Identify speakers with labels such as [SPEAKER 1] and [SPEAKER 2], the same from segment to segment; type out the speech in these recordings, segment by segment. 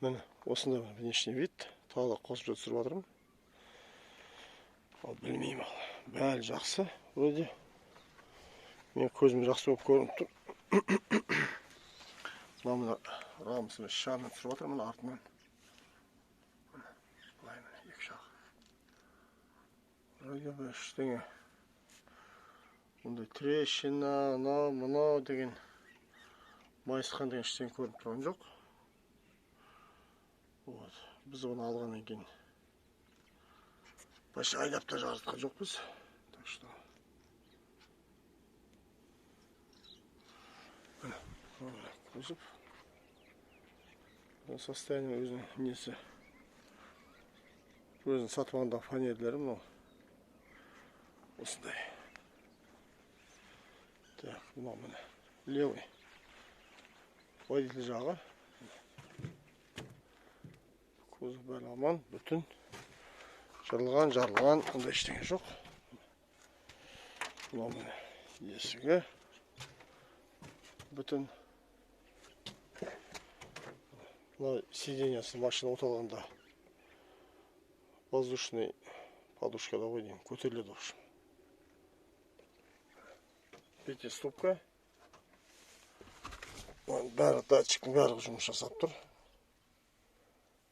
[SPEAKER 1] Міне, осында внешний вид. Тағы да қосып түсіріп жатырмын. Ал білмеймін ал. Бәрі жақсы, вроде. Мен көзім жақсы болып көрініп тұр. Мына рамысын шағынан түсіріп жатырмын, мына артынан. Былай міне, екі жақ. Вроде бір ештеңе. Мұндай трещина, мынау деген майысқан деген ештеңе көрініп тұрған жоқ. Вот. Біз оны алғаннан кейін почти айдап та жарытқан жоқпыз. Так что кузов состояние өзінің несі өзінің сатып алғандағы фанерлері мынау осындай. Так, мынау міне левый водитель жағы. Кузов бәрі аман, бүтін. Жарылған, ондай ештеңе жоқ. Мынау міне есігі бүтін. Мына сиденьясы машина оталғанда воздушный подушкада ғой деймін, көтеріледі в общем. Пятиступка. Бәрі датчиктің бәрі жұмыс жасап тұр.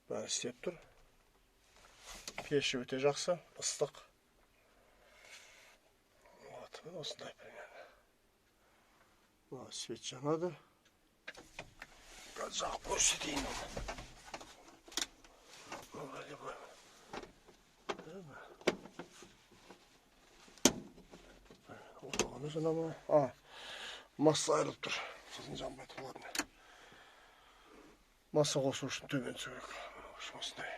[SPEAKER 1] Бәрі істеп тұр. Пеші өте жақсы, ыстық. Вот, осындай примерно. Свет жанады. Жағып көрсетейін оны. Вроде бы. Отағаны жана ма? Масса айырылып тұр. Сосын жанбайды, ладно. Масса қосу үшін төмен түсу керек. Осындай.